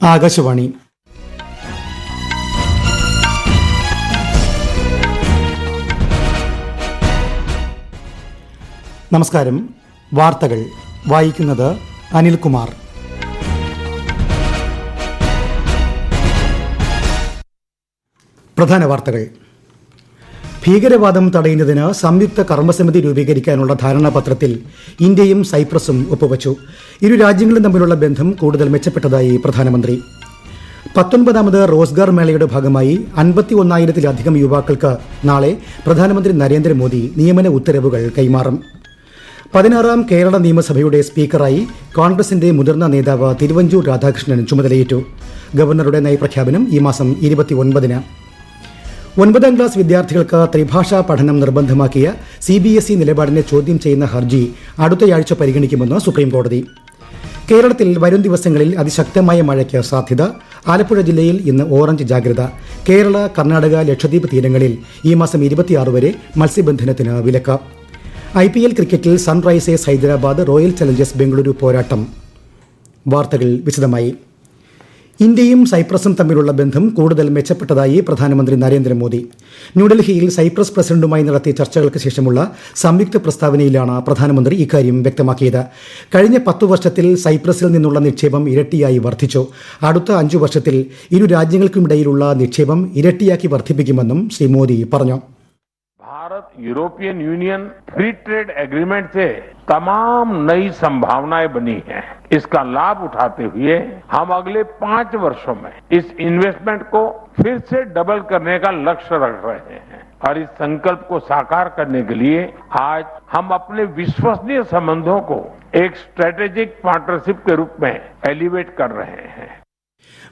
ആകാശവാണി. നമസ്കാരം. വാർത്തകൾ വായിക്കുന്നത് അനിൽകുമാർ. പ്രധാന വാർത്തകൾ. ഭീകരവാദം തടയുന്നതിന് സംയുക്ത കർമ്മസമിതി രൂപീകരിക്കാനുള്ള ധാരണാപത്രത്തിൽ ഇന്ത്യയും സൈപ്രസും ഒപ്പുവച്ചു. ഇരു രാജ്യങ്ങളും തമ്മിലുള്ള ബന്ധം കൂടുതൽ മെച്ചപ്പെട്ടതായി പ്രധാനമന്ത്രി. 19ാമത് റോസ്ഗാർ മേളയുടെ ഭാഗമായി 51,000-ലധികം യുവാക്കൾക്ക് നാളെ പ്രധാനമന്ത്രി നരേന്ദ്രമോദി നിയമന ഉത്തരവുകൾ കൈമാറും. 16ാം കേരള നിയമസഭയുടെ സ്പീക്കറായി കോൺഗ്രസിന്റെ മുതിർന്ന നേതാവ് തിരുവഞ്ചൂർ രാധാകൃഷ്ണൻ ചുമതലയേറ്റു. ഗവർണറുടെ നയപ്രഖ്യാപനം ഈ മാസം 29-ന്. 9ാം ക്ലാസ് വിദ്യാർത്ഥികൾക്ക് ത്രിഭാഷാ പഠനം നിർബന്ധമാക്കിയ CBSE നിലപാടിനെ ചോദ്യം ചെയ്യുന്ന ഹർജി അടുത്തയാഴ്ച പരിഗണിക്കുമെന്ന് സുപ്രീംകോടതി. കേരളത്തിൽ വരും ദിവസങ്ങളിൽ അതിശക്തമായ മഴയ്ക്ക് സാധ്യത. ആലപ്പുഴ ജില്ലയിൽ ഇന്ന് ഓറഞ്ച് ജാഗ്രത. കേരള, കർണാടക, ലക്ഷദ്വീപ് തീരങ്ങളിൽ ഈ മാസം 26 വരെ മത്സ്യബന്ധനത്തിന് വിലക്ക്. IPL ക്രിക്കറ്റിൽ Sunrisers Hyderabad royal Challengers Bengaluru പോരാട്ടം. വാർത്തകൾ വിശദമായി. ഇന്ത്യയും സൈപ്രസും തമ്മിലുള്ള ബന്ധം കൂടുതൽ മെച്ചപ്പെട്ടതായി പ്രധാനമന്ത്രി നരേന്ദ്രമോദി. ന്യൂഡൽഹിയിൽ സൈപ്രസ് പ്രസിഡന്റുമായി നടത്തിയ ചർച്ചകൾക്ക് ശേഷമുള്ള സംയുക്ത പ്രസ്താവനയിലാണ് പ്രധാനമന്ത്രി ഇക്കാര്യം വ്യക്തമാക്കിയത്. കഴിഞ്ഞ 10 വർഷത്തിൽ സൈപ്രസിൽ നിന്നുള്ള നിക്ഷേപം ഇരട്ടിയായി വർദ്ധിച്ചു. അടുത്ത 5 വർഷത്തിൽ ഇരു രാജ്യങ്ങൾക്കുമിടയിലുള്ള നിക്ഷേപം ഇരട്ടിയാക്കി വർദ്ധിപ്പിക്കുമെന്നും ശ്രീ മോദി പറഞ്ഞു. Bharat European union free trade agreement से तमाम नई संभावनाएं बनी हैं। इसका लाभ उठाते हुए हम अगले 5 वर्षों में इस इन्वेस्टमेंट को फिर से डबल करने का लक्ष्य रख रहे हैं और इस संकल्प को साकार करने के लिए आज हम अपने विश्वसनीय संबंधों को एक स्ट्रेटेजिक पार्टनरशिप के रूप में एलिवेट कर रहे हैं.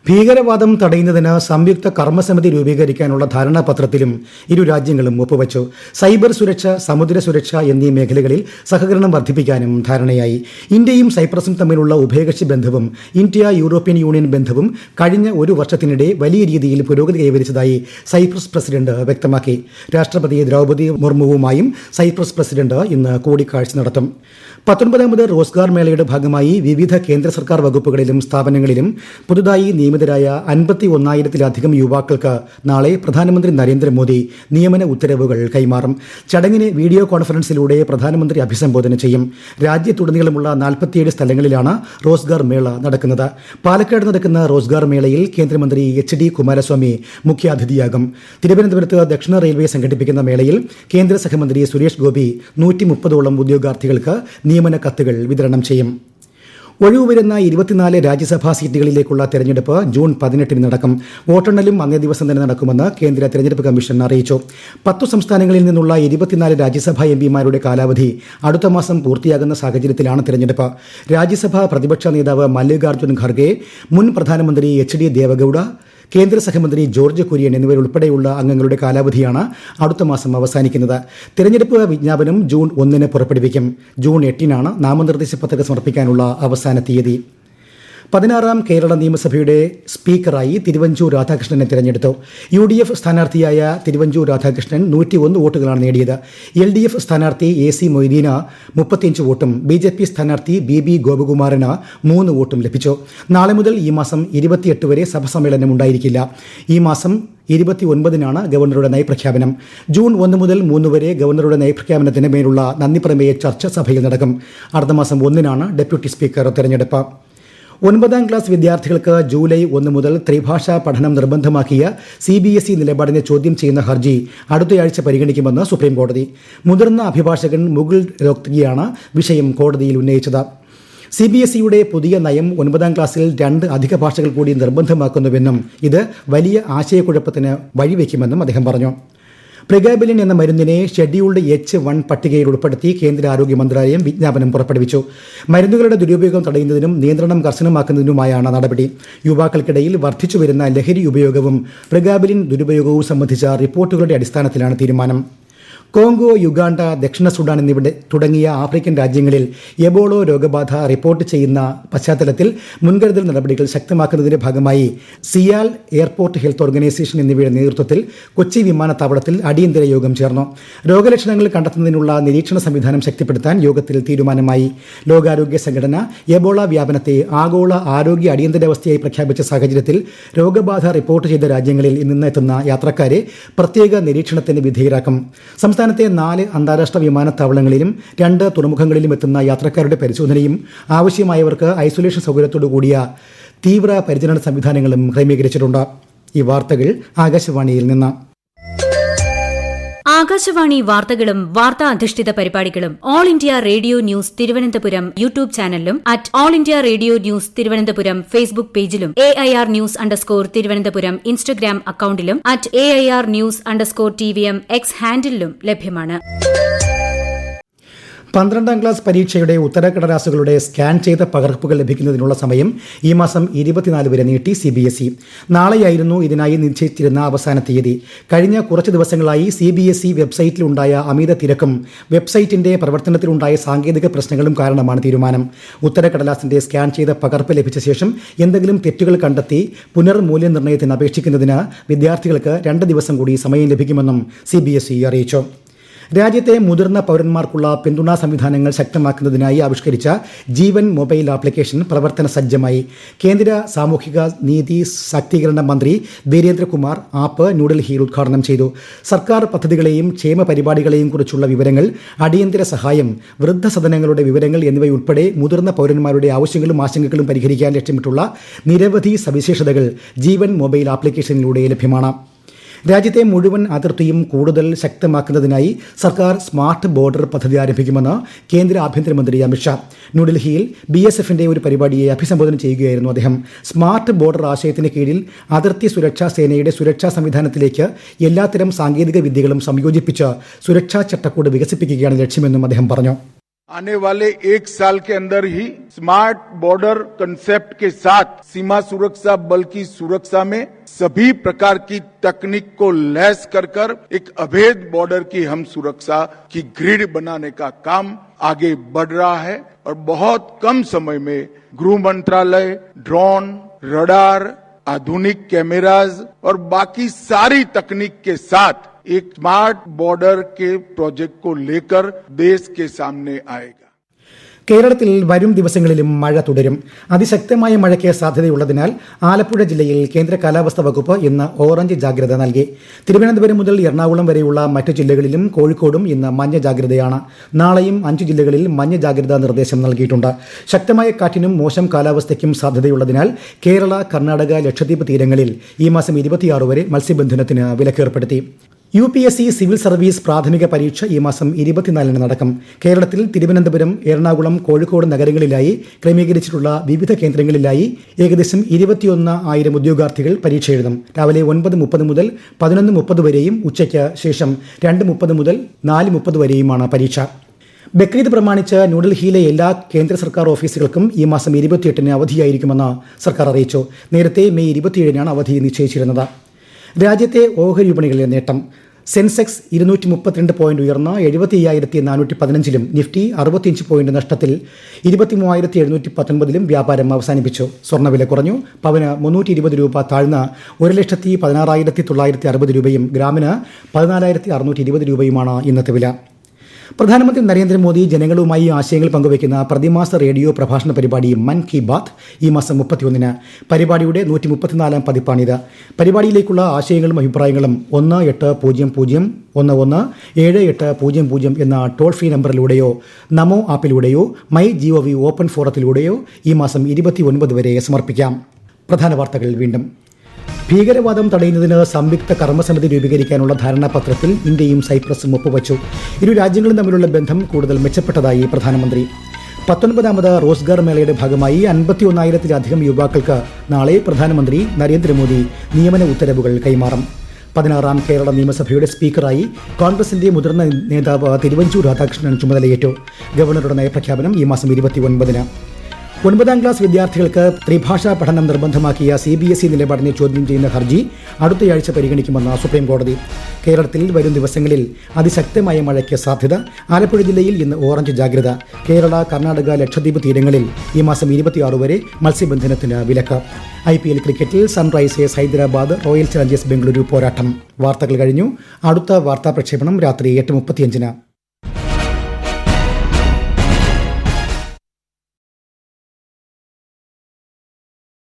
ഭീകരവാദം തടയുന്നതിന് സംയുക്ത കർമ്മസമിതി രൂപീകരിക്കാനുള്ള ധാരണാപത്രത്തിലും ഇരു രാജ്യങ്ങളും ഒപ്പുവച്ചു. സൈബർ സുരക്ഷ, സമുദ്ര സുരക്ഷ എന്നീ മേഖലകളിൽ സഹകരണം വർദ്ധിപ്പിക്കാനും ധാരണയായി. ഇന്ത്യയും സൈപ്രസും തമ്മിലുള്ള ഉഭയകക്ഷി ബന്ധവും ഇന്ത്യ യൂറോപ്യൻ യൂണിയൻ ബന്ധവും കഴിഞ്ഞ ഒരു വർഷത്തിനിടെ വലിയ രീതിയിൽ പുരോഗതി കൈവരിച്ചതായി സൈപ്രസ് പ്രസിഡന്റ് വ്യക്തമാക്കി. രാഷ്ട്രപതി ദ്രൗപദി മുർമുവുമായും സൈപ്രസ് പ്രസിഡന്റ് ഇന്ന് കൂടിക്കാഴ്ച നടത്തും. 19ാമത് റോസ്ഗാർ മേളയുടെ ഭാഗമായി വിവിധ കേന്ദ്ര സർക്കാർ വകുപ്പുകളിലും സ്ഥാപനങ്ങളിലും പുതുതായി നിയമിതരായ 51,000-ലധികം യുവാക്കൾക്ക് നാളെ പ്രധാനമന്ത്രി നരേന്ദ്രമോദി നിയമന ഉത്തരവുകൾ കൈമാറും. ചടങ്ങിനെ വീഡിയോ കോൺഫറൻസിലൂടെ പ്രധാനമന്ത്രി അഭിസംബോധന ചെയ്യും. രാജ്യത്തുടനീളമുള്ള 47 സ്ഥലങ്ങളിലാണ് റോസ്ഗാർ മേള നടക്കുന്നത്. പാലക്കാട് നടക്കുന്ന റോസ്ഗാർ മേളയിൽ കേന്ദ്രമന്ത്രി HD കുമാരസ്വാമി മുഖ്യാതിഥിയാകും. തിരുവനന്തപുരത്ത് ദക്ഷിണ റെയിൽവേ സംഘടിപ്പിക്കുന്ന മേളയിൽ കേന്ദ്ര സഹമന്ത്രി സുരേഷ് ഗോപി 130ഓളം ഉദ്യോഗാർത്ഥികൾക്ക് നിയമന കത്തുകൾ വിതരണം ചെയ്യും. ഒഴിവുവരുന്ന 24 രാജ്യസഭാ സീറ്റുകളിലേക്കുള്ള തെരഞ്ഞെടുപ്പ് ജൂൺ 18-ന് നടക്കും. വോട്ടെണ്ണലും അന്നേ ദിവസം തന്നെ നടക്കുമെന്ന് കേന്ദ്ര തെരഞ്ഞെടുപ്പ് കമ്മീഷൻ അറിയിച്ചു. 10 സംസ്ഥാനങ്ങളിൽ നിന്നുള്ള 24 രാജ്യസഭാ MPമാരുടെ കാലാവധി അടുത്ത മാസം പൂർത്തിയാകുന്ന സാഹചര്യത്തിലാണ് തെരഞ്ഞെടുപ്പ്. രാജ്യസഭാ പ്രതിപക്ഷ നേതാവ് മല്ലികാർജ്ജുൻ ഖർഗെ, മുൻ പ്രധാനമന്ത്രി HD ദേവഗൌഡ, കേന്ദ്ര സഹമന്ത്രി ജോർജ് കുര്യൻ എന്നിവരുൾപ്പെടെയുള്ള അംഗങ്ങളുടെ കാലാവധിയാണ് അടുത്ത മാസം അവസാനിക്കുന്നത്. തെരഞ്ഞെടുപ്പ് വിജ്ഞാപനം ജൂൺ 1-ന് പുറപ്പെടുവിക്കും. ജൂൺ 8-നാണ് നാമനിർദ്ദേശ പത്രിക സമർപ്പിക്കാനുള്ള അവസാന തീയതി. 16ാം കേരള നിയമസഭയുടെ സ്പീക്കറായി തിരുവഞ്ചൂർ രാധാകൃഷ്ണനെ തിരഞ്ഞെടുത്തു. UDF സ്ഥാനാർത്ഥിയായ തിരുവഞ്ചൂർ രാധാകൃഷ്ണൻ 101 വോട്ടുകളാണ് നേടിയത്. LDF സ്ഥാനാർത്ഥി AC മൊയ്തീന് 35 വോട്ടും BJP സ്ഥാനാർത്ഥി BB ഗോപകുമാറിന് 3 വോട്ടും ലഭിച്ചു. നാളെ മുതൽ ഈ മാസം 28 വരെ സഭസമ്മേളനം ഉണ്ടായിരിക്കില്ല. ഈ മാസം 29-നാണ് ഗവർണറുടെ നയപ്രഖ്യാപനം. ജൂൺ 1 മുതൽ 3 വരെ ഗവർണറുടെ നയപ്രഖ്യാപനത്തിന് മേലുള്ള നന്ദിപ്രമേയ ചർച്ച സഭയിൽ നടക്കും. അടുത്ത മാസം 1-നാണ് ഡെപ്യൂട്ടി സ്പീക്കർ തെരഞ്ഞെടുപ്പ്. 9ാം ക്ലാസ് വിദ്യാർത്ഥികൾക്ക് ജൂലൈ 1 മുതൽ ത്രിഭാഷാ പഠനം നിർബന്ധമാക്കിയ CBSE നിലപാടിനെ ചോദ്യം ചെയ്യുന്ന ഹർജി അടുത്തയാഴ്ച പരിഗണിക്കുമെന്ന് സുപ്രീംകോടതി. മുതിർന്ന അഭിഭാഷകൻ മുകുൾ രോഹ്തഗിയാണ് വിഷയം കോടതിയിൽ ഉന്നയിച്ചത്. CBSEയുടെ പുതിയ നയം 9ാം ക്ലാസ്സിൽ 2 അധിക ഭാഷകൾ കൂടി നിർബന്ധമാക്കുന്നുവെന്നും ഇത് വലിയ ആശയക്കുഴപ്പത്തിന് വഴിവെക്കുമെന്നും അദ്ദേഹം പറഞ്ഞു. പ്രിഗാബിലിൻ എന്ന മരുന്നിനെ ഷെഡ്യൂൾഡ് H1 പട്ടികയിൽ ഉൾപ്പെടുത്തി കേന്ദ്ര ആരോഗ്യ മന്ത്രാലയം വിജ്ഞാപനം പുറപ്പെടുവിച്ചു. മരുന്നുകളുടെ ദുരുപയോഗം തടയുന്നതിനും നിയന്ത്രണം കർശനമാക്കുന്നതിനുമായാണ് നടപടി. യുവാക്കൾക്കിടയിൽ വർദ്ധിച്ചുവരുന്ന ലഹരി ഉപയോഗവും പ്രിഗാബിലിൻ ദുരുപയോഗവും സംബന്ധിച്ച റിപ്പോർട്ടുകളുടെ അടിസ്ഥാനത്തിലാണ് തീരുമാനം. കോങ്കോ, യുഗാണ്ട, ദക്ഷിണ സുഡാൻ എന്നിവിടെ തുടങ്ങിയ ആഫ്രിക്കൻ രാജ്യങ്ങളിൽ എബോളോ രോഗബാധ റിപ്പോർട്ട് ചെയ്യുന്ന പശ്ചാത്തലത്തിൽ മുൻകരുതൽ നടപടികൾ ശക്തമാക്കുന്നതിന്റെ ഭാഗമായി സിയാൽ എയർപോർട്ട് ഹെൽത്ത് ഓർഗനൈസേഷൻ എന്നിവയുടെ നേതൃത്വത്തിൽ കൊച്ചി വിമാനത്താവളത്തിൽ അടിയന്തര യോഗം ചേർന്നു. രോഗലക്ഷണങ്ങൾ കണ്ടെത്തുന്നതിനുള്ള നിരീക്ഷണ സംവിധാനം ശക്തിപ്പെടുത്താൻ യോഗത്തിൽ തീരുമാനമായി. ലോകാരോഗ്യ സംഘടന എബോള വ്യാപനത്തെ ആഗോള ആരോഗ്യ അടിയന്തരാവസ്ഥയായി പ്രഖ്യാപിച്ച സാഹചര്യത്തിൽ രോഗബാധ റിപ്പോർട്ട് ചെയ്ത രാജ്യങ്ങളിൽ നിന്ന് എത്തുന്ന യാത്രക്കാരെ പ്രത്യേക നിരീക്ഷണത്തിന് വിധേയരാക്കും. സംസ്ഥാനത്തെ 4 അന്താരാഷ്ട്ര വിമാനത്താവളങ്ങളിലും 2 തുറമുഖങ്ങളിലും എത്തുന്ന യാത്രക്കാരുടെ പരിശോധനയും ആവശ്യമായവർക്ക് ഐസൊലേഷൻ സൗകര്യത്തോടു കൂടിയ തീവ്ര പരിചരണ സംവിധാനങ്ങളും ക്രമീകരിച്ചിട്ടുണ്ട്. ഈ വാർത്തകൾ ആകാശവാണിയിൽ നിന്ന്. ആകാശവാണി വാർത്തകളും വാർത്താ അധിഷ്ഠിത പരിപാടികളും All India Radio News Thiruvananthapuram YouTube ചാനലിലും @All India Radio News Thiruvananthapuram Facebook പേജിലും AIR ന്യൂസ് തിരുവനന്തപുരം ഇൻസ്റ്റഗ്രാം അക്കൌണ്ടിലും @AIR ന്യൂസ്_TVM X ഹാൻഡിലും ലഭ്യമാണ്. 12ാം ക്ലാസ് പരീക്ഷയുടെ ഉത്തരക്കടലാസുകളുടെ സ്കാൻ ചെയ്ത പകർപ്പുകൾ ലഭിക്കുന്നതിനുള്ള സമയം ഈ മാസം 24 വരെ നീട്ടി CBSE. നാളെയായിരുന്നു ഇതിനായി നിശ്ചയിച്ചിരുന്ന അവസാന തീയതി. കഴിഞ്ഞ കുറച്ച് ദിവസങ്ങളായി CBSE വെബ്സൈറ്റിലുണ്ടായ അമിത തിരക്കും വെബ്സൈറ്റിന്റെ പ്രവർത്തനത്തിലുണ്ടായ സാങ്കേതിക പ്രശ്നങ്ങളും കാരണമാണ് തീരുമാനം. ഉത്തരക്കടലാസിന്റെ സ്കാൻ ചെയ്ത പകർപ്പ് ലഭിച്ച ശേഷം എന്തെങ്കിലും തെറ്റുകൾ കണ്ടെത്തി പുനർമൂല്യനിർണ്ണയത്തിന് അപേക്ഷിക്കുന്നതിന് വിദ്യാർത്ഥികൾക്ക് 2 ദിവസം കൂടി സമയം ലഭിക്കുമെന്നും CBSE അറിയിച്ചു. രാജ്യത്തെ മുതിർന്ന പൌരന്മാർക്കുള്ള പിന്തുണാ സംവിധാനങ്ങൾ ശക്തമാക്കുന്നതിനായി ആവിഷ്കരിച്ച ജീവൻ മൊബൈൽ ആപ്ലിക്കേഷൻ പ്രവർത്തന സജ്ജമായി. കേന്ദ്ര സാമൂഹിക നീതി ശാക്തീകരണ മന്ത്രി വീരേന്ദ്രകുമാർ ആപ്പ് ന്യൂഡൽഹിയിൽ ഉദ്ഘാടനം ചെയ്തു. സർക്കാർ പദ്ധതികളെയും ക്ഷേമ പരിപാടികളെയും കുറിച്ചുള്ള വിവരങ്ങൾ, അടിയന്തര സഹായം, വൃദ്ധസദനങ്ങളുടെ വിവരങ്ങൾ എന്നിവയുൾപ്പെടെ മുതിർന്ന പൌരന്മാരുടെ ആവശ്യങ്ങളും ആശങ്കകളും പരിഹരിക്കാൻ ലക്ഷ്യമിട്ടുള്ള നിരവധി സവിശേഷതകൾ ജീവൻ മൊബൈൽ ആപ്ലിക്കേഷനിലൂടെ ലഭ്യമാണ്. രാജ്യത്തെ മുഴുവൻ അതിർത്തിയും കൂടുതൽ ശക്തമാക്കുന്നതിനായി സർക്കാർ സ്മാർട്ട് ബോർഡർ പദ്ധതി ആരംഭിക്കുമെന്ന് കേന്ദ്ര ആഭ്യന്തരമന്ത്രി അമിത്ഷാ. ന്യൂഡൽഹിയിൽ BSFന്റെ ഒരു പരിപാടിയെ അഭിസംബോധന ചെയ്യുകയായിരുന്നു അദ്ദേഹം. സ്മാർട്ട് ബോർഡർ ആശയത്തിന് കീഴിൽ അതിർത്തി സുരക്ഷാ സേനയുടെ സുരക്ഷാ സംവിധാനത്തിലേക്ക് എല്ലാത്തരം സാങ്കേതിക വിദ്യകളും സംയോജിപ്പിച്ച് സുരക്ഷാ ചട്ടക്കൂട് വികസിപ്പിക്കുകയാണ് ലക്ഷ്യമെന്നും അദ്ദേഹം പറഞ്ഞു. आने वाले 1 साल के अंदर ही स्मार्ट बॉर्डर कंसेप्ट के साथ सीमा सुरक्षा बल की सुरक्षा में सभी प्रकार की तकनीक को लैस कर एक अभेद बॉर्डर की हम सुरक्षा की ग्रिड बनाने का काम आगे बढ़ रहा है और बहुत कम समय में गृह मंत्रालय ड्रोन, रडार, आधुनिक कैमराज और बाकी सारी तकनीक के साथ एक स्मार्ट बॉर्डर के प्रोजेक्ट को लेकर देश के सामने आएगा. കേരളത്തിൽ വരും ദിവസങ്ങളിലും മഴ തുടരും. അതിശക്തമായ മഴയ്ക്ക് സാധ്യതയുള്ളതിനാൽ ആലപ്പുഴ ജില്ലയിൽ കേന്ദ്ര കാലാവസ്ഥാ വകുപ്പ് ഇന്ന് ഓറഞ്ച് ജാഗ്രത നൽകി. തിരുവനന്തപുരം മുതൽ എറണാകുളം വരെയുള്ള മറ്റു ജില്ലകളിലും കോഴിക്കോടും ഇന്ന് മഞ്ഞ ജാഗ്രതയാണ്. നാളെയും 5 ജില്ലകളിൽ മഞ്ഞ ജാഗ്രതാ നിർദ്ദേശം നൽകിയിട്ടുണ്ട്. ശക്തമായ കാറ്റിനും മോശം കാലാവസ്ഥയ്ക്കും സാധ്യതയുള്ളതിനാൽ കേരള, കർണാടക, ലക്ഷദ്വീപ് തീരങ്ങളിൽ ഈ മാസം 26 വരെ മത്സ്യബന്ധനത്തിന് വിലക്കേർപ്പെടുത്തി. UPSC സിവിൽ സർവീസ് പ്രാഥമിക പരീക്ഷ ഈ മാസം 24 നടക്കും. കേരളത്തിൽ തിരുവനന്തപുരം, എറണാകുളം, കോഴിക്കോട് നഗരങ്ങളിലായി ക്രമീകരിച്ചിട്ടുള്ള വിവിധ കേന്ദ്രങ്ങളിലായി ഏകദേശം 21,000 ഉദ്യോഗാർത്ഥികൾ പരീക്ഷ എഴുതും. രാവിലെ 9:30 മുതൽ 11:30 വരെയും ഉച്ചയ്ക്ക് ശേഷം 2:30 മുതൽ 4:30 വരെയുമാണ് പരീക്ഷ. ബക്രീദ് പ്രമാണിച്ച് ന്യൂഡൽഹിയിലെ എല്ലാ കേന്ദ്ര സർക്കാർ ഓഫീസുകൾക്കും ഈ മാസം 28-ന് അവധിയായിരിക്കുമെന്ന് സർക്കാർ അറിയിച്ചു. നേരത്തെ മെയ് 27-നാണ് അവധി നിശ്ചയിച്ചിരുന്നത്. രാജ്യത്തെ ഓഹരി വിപണികളിലെ നേട്ടം. സെൻസെക്സ് 232 പോയിന്റ് ഉയർന്ന് 75,415-ലും നിഫ്റ്റി 65 പോയിന്റ് നഷ്ടത്തിൽ 23,719-ലും വ്യാപാരം അവസാനിപ്പിച്ചു. സ്വർണ്ണവില കുറഞ്ഞു. പവന് 320 രൂപ താഴ്ന്ന് 1,16,960 രൂപയും ഗ്രാമിന് 14,620 രൂപയുമാണ് ഇന്നത്തെ വില. പ്രധാനമന്ത്രി നരേന്ദ്രമോദി ജനങ്ങളുമായി ആശയങ്ങൾ പങ്കുവയ്ക്കുന്ന പ്രതിമാസ റേഡിയോ പ്രഭാഷണ പരിപാടി മൻ കി ബാത്ത് ഈ മാസം 31-ന്. പരിപാടിയുടെ 134-ാം പതിപ്പാണിത്. പരിപാടിയിലേക്കുള്ള ആശയങ്ങളും അഭിപ്രായങ്ങളും 1800117800 എന്ന ടോൾ ഫ്രീ നമ്പറിലൂടെയോ നമോ ആപ്പിലൂടെയോ MyGov ഓപ്പൺ ഫോറത്തിലൂടെയോ ഈ മാസം 29 വരെ സമർപ്പിക്കാം. പ്രധാന വാർത്തകൾ വീണ്ടും. ഭീകരവാദം തടയുന്നതിന് സംയുക്ത കർമ്മസമിതി രൂപീകരിക്കാനുള്ള ധാരണാപത്രത്തിൽ ഇന്ത്യയും സൈപ്രസും ഒപ്പുവച്ചു. ഇരു രാജ്യങ്ങളും തമ്മിലുള്ള ബന്ധം കൂടുതൽ മെച്ചപ്പെട്ടതായി പ്രധാനമന്ത്രി. 19ാമത് റോസ്ഗാർ മേളയുടെ ഭാഗമായി 51,000-ത്തിലധികം യുവാക്കൾക്ക് നാളെ പ്രധാനമന്ത്രി നരേന്ദ്രമോദി നിയമന ഉത്തരവുകൾ കൈമാറും. 16ാം കേരള നിയമസഭയുടെ സ്പീക്കറായി കോൺഗ്രസിന്റെ മുതിർന്ന നേതാവ് തിരുവഞ്ചൂർ രാധാകൃഷ്ണൻ ചുമതലയേറ്റു. ഗവർണറുടെ നയപ്രഖ്യാപനം ഈ മാസം 29-ന്. 9ാം ക്ലാസ് വിദ്യാർത്ഥികൾക്ക് ത്രിഭാഷാ പഠനം നിർബന്ധമാക്കിയ CBSE നിലപാടിനെ ചോദ്യം ചെയ്യുന്ന ഹർജി അടുത്തയാഴ്ച പരിഗണിക്കുമെന്ന് സുപ്രീം കോടതി. കേരളത്തിൽ വരും ദിവസങ്ങളിൽ അതിശക്തമായ മഴയ്ക്ക് സാധ്യത. ആലപ്പുഴ ജില്ലയിൽ ഇന്ന് ഓറഞ്ച് ജാഗ്രത. കേരള, കർണാടക, ലക്ഷദ്വീപ് തീരങ്ങളിൽ ഈ മാസം 26 വരെ മത്സ്യബന്ധനത്തിന് വിലക്ക്. IPL ക്രിക്കറ്റിൽ Sunrisers Hyderabad royal Challengers Bengaluru പോരാട്ടം. വാർത്തകൾ കഴിഞ്ഞു. അടുത്ത വാർത്താ പ്രക്ഷേപണം രാത്രി 8:35.